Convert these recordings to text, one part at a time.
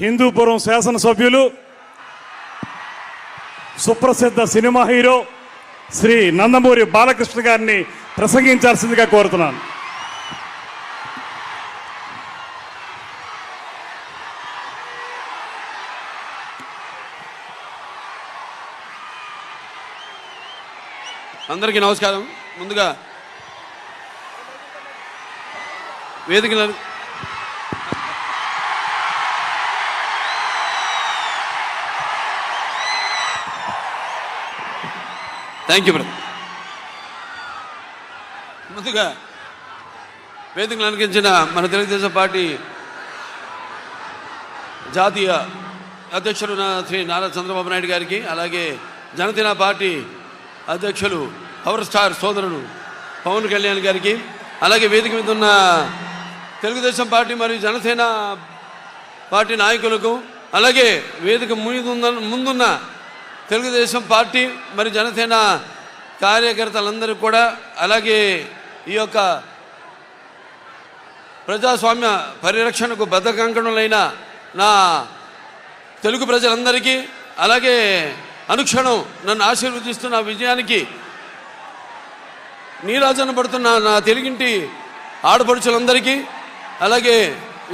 హిందూపురం శాసనసభ్యులు సుప్రసిద్ధ cinema hero Shri Nandamuri Balakrishna గారిని ప్రసంగించాల్సిందిగా కోరుతున్నాను. అందరికీ నమస్కారం. ముందుగా వేదిక థ్యాంక్ యూ బ్రదర్. ముందుగా వేదికలు అలంకరించిన మన తెలుగుదేశం పార్టీ జాతీయ అధ్యక్షుడు శ్రీ నారా చంద్రబాబు నాయుడు గారికి, అలాగే జనసేన పార్టీ అధ్యక్షులు పవర్ స్టార్ సోదరుడు పవన్ కళ్యాణ్ గారికి, అలాగే వేదిక మీద ఉన్న తెలుగుదేశం పార్టీ మరియు జనసేన పార్టీ నాయకులకు, అలాగే వేదిక ముందున్న తెలుగుదేశం పార్టీ మరియు జనసేన కార్యకర్తలందరికీ కూడా, అలాగే ఈ యొక్క ప్రజాస్వామ్య పరిరక్షణకు బద్ధకంకణులైన నా తెలుగు ప్రజలందరికీ, అలాగే అనుక్షణం నన్ను ఆశీర్వదిస్తున్న విజయానికి నీరాజన పడుతున్న నా తెలుగింటి ఆడపడుచులందరికీ, అలాగే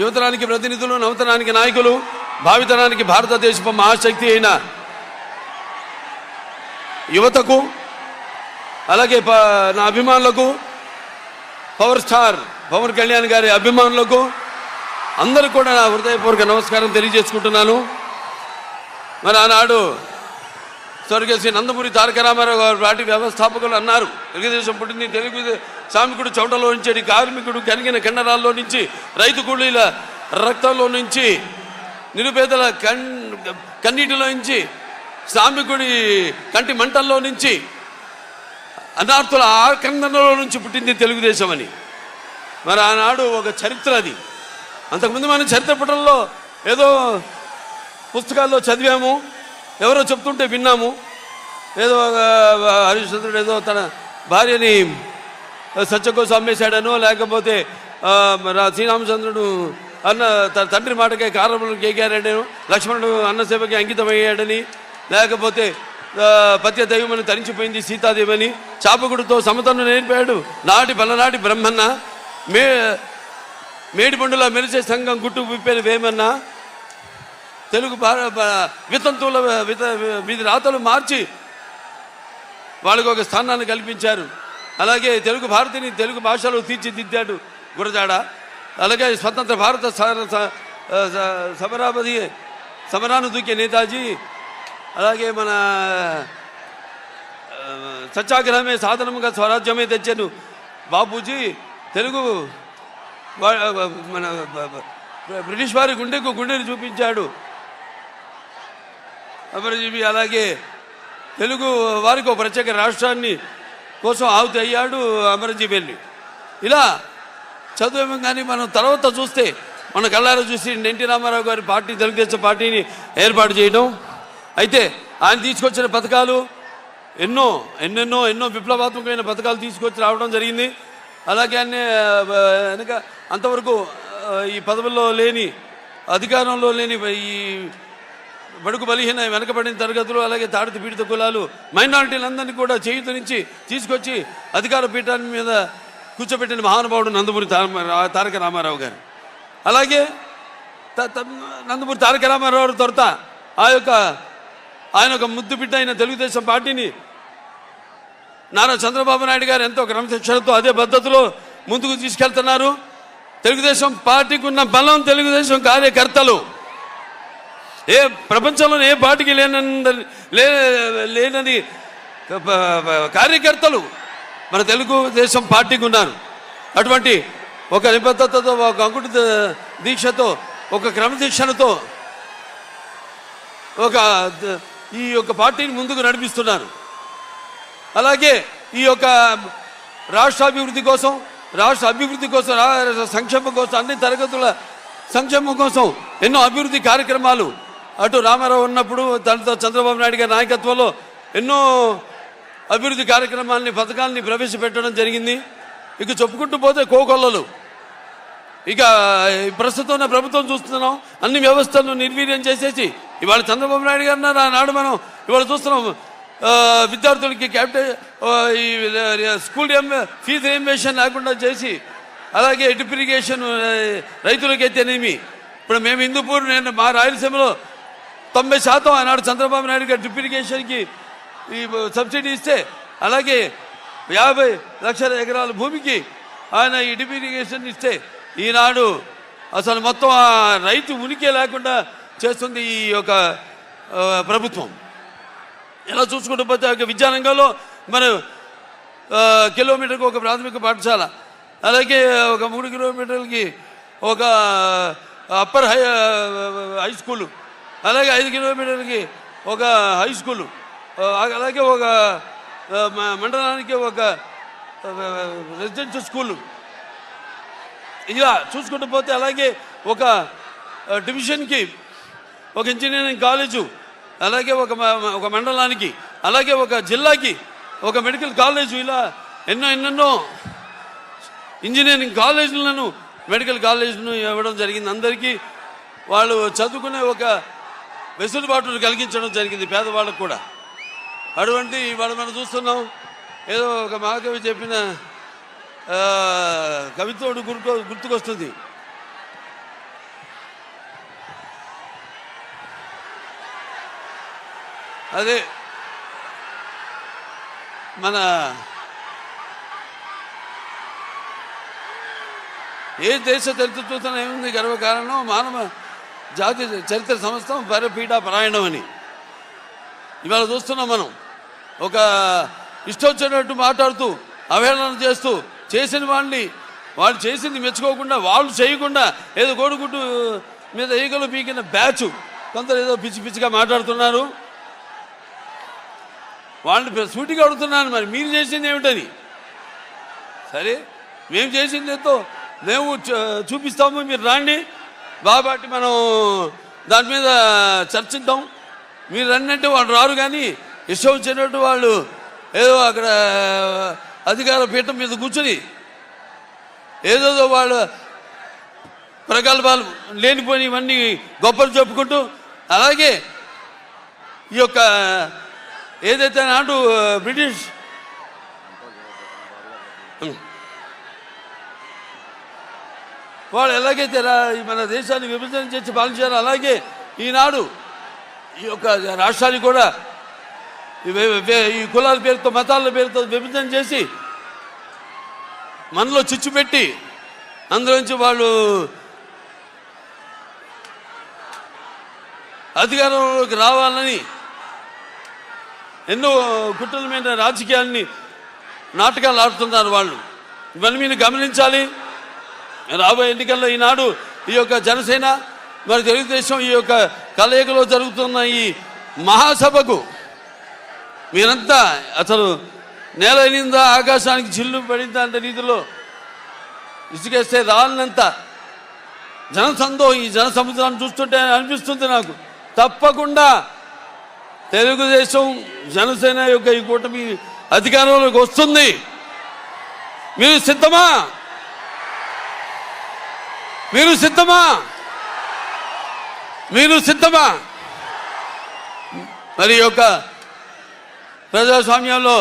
యువతరానికి ప్రతినిధులు, నవతరానికి నాయకులు, భావితరానికి భారతదేశపు మహాశక్తి అయిన యువతకు, అలాగే నా అభిమానులకు, పవర్ స్టార్ పవన్ కళ్యాణ్ గారి అభిమానులకు అందరూ కూడా నా హృదయపూర్వక నమస్కారం తెలియజేసుకుంటున్నాను. మరి ఆనాడు స్వర్గీయ శ్రీ నందమూరి తారక రామారావు గారు పార్టీ వ్యవస్థాపకులు అన్నారు, తెలుగుదేశం పుట్టింది తెలుగు శ్రామికుడు చౌటలో నుంచి, కార్మికుడు కనిగిన కండరాల్లో నుంచి, రైతు కూలీల రక్తంలో నుంచి, నిరుపేదల కన్నీటిలో నుంచి, శ్రామికుడి కంటి మంటల్లో నుంచి, అనార్థుల ఆకందనలో నుంచి పుట్టింది తెలుగుదేశం అని. మరి ఆనాడు ఒక చరిత్ర అది. అంతకుముందు మనం చరిత్ర పుటంలో ఏదో పుస్తకాల్లో చదివాము, ఎవరో చెప్తుంటే విన్నాము. ఏదో హరిశ్చంద్రుడు ఏదో తన భార్యని సత్య కోసం అమ్మేశాడనో, లేకపోతే శ్రీరామచంద్రుడు తన తండ్రి మాటకే కారణములు కేగారాడనో, లక్ష్మణుడు అన్నసేవకి అంకితమయ్యాడని, లేకపోతే పత్య దైవమని తరించిపోయింది సీతాదేవని, చాపకుడితో సమతను నేర్పాడు పలనాటి బ్రహ్మన్న, మేడి పండులా మెరిసే సంఘం గుట్టు విప్పేది వేమన్నా, తెలుగు వితంతువుల వీధి రాతలు మార్చి వాళ్ళకు ఒక స్థానాన్ని కల్పించారు. అలాగే తెలుగు భారతిని తెలుగు భాషలో తీర్చిదిద్దాడు గురజాడ. అలాగే స్వతంత్ర భారత సమరాను దూకే నేతాజీ, అలాగే మన సత్యాగ్రహమే సాధనముగా స్వరాజ్యమే తెచ్చాను బాపూజీ, తెలుగు మన బ్రిటిష్ వారి గుండెని చూపించాడు అమరజీవి. అలాగే తెలుగు వారికి ఒక ప్రత్యేక రాష్ట్రాన్ని కోసం ఆహుతి అయ్యాడు అమరజీవి. ఇలా చదువు కానీ మనం తర్వాత చూస్తే మన కళ్ళారా చూసి ఎన్టీ రామారావు గారి పార్టీ తెలుగుదేశం పార్టీని ఏర్పాటు చేయడం. అయితే ఆయన తీసుకొచ్చిన పథకాలు ఎన్నో విప్లవాత్మకమైన పథకాలు తీసుకొచ్చి రావడం జరిగింది. అలాగే వెనక అంతవరకు ఈ పదవుల్లో లేని, అధికారంలో లేని ఈ బడుగు బలహీన వెనకబడిన తరగతులు, అలాగే తాడిత పీడిత కులాలు, మైనారిటీలందరినీ కూడా చేయూత నుంచి తీసుకొచ్చి అధికార పీఠాన్ని మీద కూర్చోబెట్టిన మహానుభావుడు నందమూరి తారక రామారావు గారు. అలాగే నందమూరి తారక రామారావు తర్వాత ఆయన ఒక ముద్దు బిడ్డ అయిన తెలుగుదేశం పార్టీని నారా చంద్రబాబు నాయుడు గారు ఎంతో క్రమశిక్షణతో అదే పద్ధతిలో ముందుకు తీసుకెళ్తున్నారు. తెలుగుదేశం పార్టీకి ఉన్న బలం తెలుగుదేశం కార్యకర్తలు. ఏ ప్రపంచంలో ఏ పార్టీకి లేనని కార్యకర్తలు మన తెలుగుదేశం పార్టీకి ఉన్నారు. అటువంటి ఒక నిబద్ధతతో, ఒక అంకుట దీక్షతో, ఒక క్రమశిక్షణతో ఈ యొక్క పార్టీని ముందుకు నడిపిస్తున్నారు. అలాగే ఈ యొక్క రాష్ట్ర అభివృద్ధి కోసం, సంక్షేమం కోసం, అన్ని తరగతుల సంక్షేమం కోసం ఎన్నో అభివృద్ధి కార్యక్రమాలు అటు రామారావు ఉన్నప్పుడు దానితో చంద్రబాబు నాయుడు గారి నాయకత్వంలో ఎన్నో అభివృద్ధి కార్యక్రమాలని, పథకాలని ప్రవేశపెట్టడం జరిగింది. ఇక చెప్పుకుంటూ పోతే కోకొల్లలు ఇక ప్రస్తుతం ఉన్న ప్రభుత్వం చూస్తున్నాం, అన్ని వ్యవస్థలను నిర్వీర్యం చేసేసి ఇవాళ చంద్రబాబు నాయుడు గారు అన్నారు, ఆనాడు మనం ఇవాళ చూస్తున్నాం విద్యార్థులకి ఈ స్కూల్ ఫీజు రియంబర్స్మెంట్ లేకుండా చేసి, అలాగే డ్రిప్ ఇరిగేషన్ రైతులకైతేనేమి. ఇప్పుడు మేము హిందూపూర్, నేను మా రాయలసీమలో 90% ఆనాడు చంద్రబాబు నాయుడు గారు డ్రిప్ ఇరిగేషన్కి ఈ సబ్సిడీ ఇస్తే, అలాగే 50 లక్షల ఎకరాల భూమికి ఆయన ఈ డ్రిప్ ఇరిగేషన్ ఇస్తే, ఈనాడు అసలు మొత్తం ఆ రైతు ఉనికి లేకుండా చేస్తుంది ఈ యొక్క ప్రభుత్వం. ఎలా చూసుకుంటూ పోతే విద్యారంగంలో మన కిలోమీటర్కి ఒక ప్రాథమిక పాఠశాల, అలాగే ఒక 3 కిలోమీటర్లకి ఒక అప్పర్ హై స్కూలు, అలాగే 5 కిలోమీటర్లకి ఒక హై స్కూలు, అలాగే ఒక మండలానికి ఒక రెసిడెన్షియల్ స్కూలు. ఇలా చూసుకుంటూ పోతే అలాగే ఒక డివిజన్కి ఒక ఇంజనీరింగ్ కాలేజు, అలాగే ఒక మండలానికి, అలాగే ఒక జిల్లాకి ఒక మెడికల్ కాలేజు, ఇలా ఎన్నెన్నో ఇంజనీరింగ్ కాలేజీలను, మెడికల్ కాలేజీలను ఇవ్వడం జరిగింది. అందరికీ వాళ్ళు చదువుకునే ఒక వెసులుబాటును కలిగించడం జరిగింది పేదవాళ్ళకు కూడా. అటువంటి వాళ్ళు మనం చూస్తున్నాం. ఏదో ఒక మహాకవి చెప్పిన కవిత్వం గుర్తుకొస్తుంది. అదే మన ఏ దేశ చరిత్ర చూస్తున్నా ఏముంది, గర్వకారణం మానవ జాతి చరిత్ర సమస్తం పరపీఠా పరాయణం అని. ఇవాళ చూస్తున్నాం మనం, ఒక ఇష్టం వచ్చినట్టు మాట్లాడుతూ అవహేళన చేస్తూ చేసిన వాళ్ళని, వాళ్ళు చేసింది మెచ్చుకోకుండా, వాళ్ళు చేయకుండా ఏదో కోడిగుడ్డు మీద ఈగలు పీకిన బ్యాచ్ కొందరు ఏదో పిచ్చి పిచ్చిగా మాట్లాడుతున్నారు. వాళ్ళని సూటిగా అడుగుతున్నాను, మరి మీరు చేసింది ఏమిటని. సరే, మేము చేసింది ఎంతో మేము చూపిస్తాము, మీరు రాండి బాబాటి, మనం దాని మీద చర్చిద్దాం. మీరు రండి వాళ్ళు రారు, కానీ ఇష్టం వచ్చినట్టు వాళ్ళు ఏదో అక్కడ అధికార పీఠం మీద కూర్చొని ఏదో వాళ్ళు ప్రగల్భాలు లేనిపోయి ఇవన్నీ గొప్పలు చెప్పుకుంటూ, అలాగే ఈ యొక్క ఏదైతే నాటు బ్రిటిష్ వాళ్ళు ఎలాగైతే మన దేశాన్ని విభజన చేసి పాలించారో, అలాగే ఈనాడు ఈ యొక్క రాష్ట్రాన్ని కూడా ఈ కులాల పేరుతో, మతాల పేరుతో విభజన చేసి మనలో చిచ్చు పెట్టి అందులోంచి వాళ్ళు అధికారంలోకి రావాలని ఎన్నో కుట్రలమైన రాజకీయాన్ని నాటకాలు ఆడుతున్నారు వాళ్ళు. ఇవన్నీ మీరు గమనించాలి. రాబోయే ఎన్నికల్లో ఈనాడు ఈ యొక్క జనసేన మరి తెలుగుదేశం ఈ యొక్క కలయికలో జరుగుతున్న ఈ మహాసభకు మీరంతా అసలు నేల అయినిందా, ఆకాశానికి చిల్లు పడిందా అంటే రీతిలో ఇసుకేస్తే రాలినంత జనసందోహం ఈ జన సముద్రాన్ని చూస్తుంటే అనిపిస్తుంది నాకు. తప్పకుండా తెలుగుదేశం జనసేన యొక్క ఈ కూటమి అధికారంలోకి వస్తుంది. మీరు సిద్ధమా? మీరు సిద్ధమా? మీరు సిద్ధమా? మరి యొక్క ప్రజాస్వామ్యంలో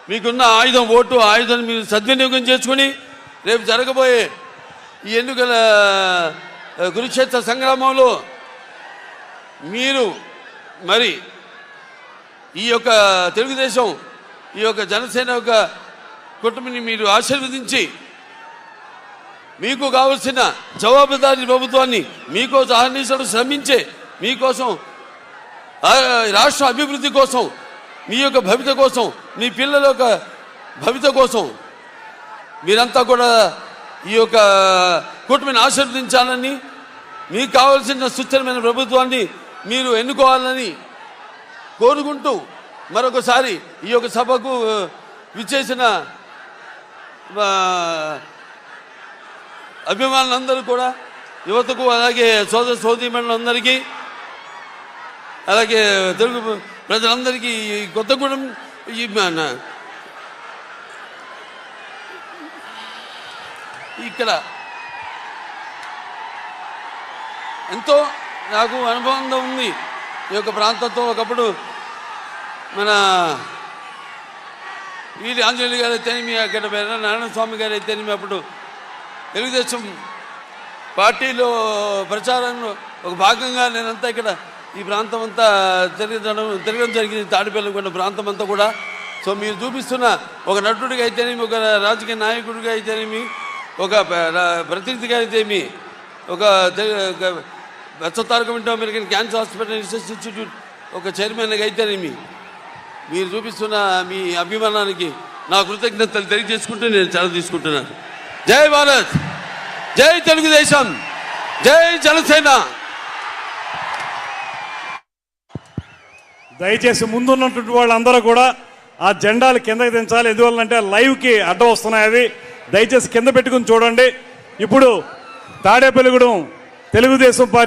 మీకున్న ఆయుధం ఓటు, ఆయుధాన్ని మీరు సద్వినియోగం చేసుకుని రేపు జరగబోయే ఈ ఎన్నికల కురుక్షేత్ర సంగ్రామంలో మీరు మరి ఈ యొక్క తెలుగుదేశం ఈ యొక్క జనసేన యొక్క కుటుంబాన్ని మీరు ఆశీర్వదించి మీకు కావలసిన జవాబుదారీ ప్రభుత్వాన్ని మీకోసం అహర్నిశలు శ్రమించే, మీకోసం రాష్ట్ర అభివృద్ధి కోసం, మీ యొక్క భవిత కోసం, మీ పిల్లల యొక్క భవిత కోసం మీరంతా కూడా ఈ యొక్క కూటమిని ఆశీర్వదించాలని, మీకు కావాల్సిన సుస్థిరమైన ప్రభుత్వాన్ని మీరు ఎన్నుకోవాలని కోరుకుంటూ మరొకసారి ఈ యొక్క సభకు విచ్చేసిన అభిమానులందరూ కూడా, యువతకు, అలాగే సోదర సోదరీమణులందరికీ, అలాగే తెలుగు ప్రజలందరికీ కొత్తగూడెం ఇక్కడ ఎంతో నాకు అనుబంధం ఉంది ఈ యొక్క ప్రాంతంతో. ఒకప్పుడు మన వీరి ఆంజనేయులు గారు అయితేనేమి, అక్కడ నారాయణ స్వామి గారు అయితేనేమి, అప్పుడు తెలుగుదేశం పార్టీలో ప్రచారంలో ఒక భాగంగా నేనంతా ఇక్కడ ఈ ప్రాంతం అంతా తిరగడం జరిగింది. తాడిపల్లిగొండ ప్రాంతం అంతా కూడా. సో మీరు చూపిస్తున్న ఒక నటుడిగా అయితేనేమి, ఒక రాజకీయ నాయకుడిగా అయితేనేమి, ఒక ప్రతినిధిగా అయితేమి, ఒక Taraka American cancer hospital research institute ఒక చైర్మన్గా అయితేనేమి, మీరు చూపిస్తున్న మీ అభిమానానికి నా కృతజ్ఞతలు తెలియజేసుకుంటూ నేను సెలవు తీసుకుంటున్నాను. జై భారత్, జై తెలుగుదేశం, జై జనసేన. దయచేసి ముందున్నటువంటి వాళ్ళందరూ కూడా ఆ జెండాలు కిందకి దించాలి. ఎందువల్లంటే లైవ్కి అడ్డం వస్తున్నాయి అవి. దయచేసి కింద పెట్టుకుని చూడండి. ఇప్పుడు తాడేపల్లిగూడెం తెలుగుదేశం పార్టీ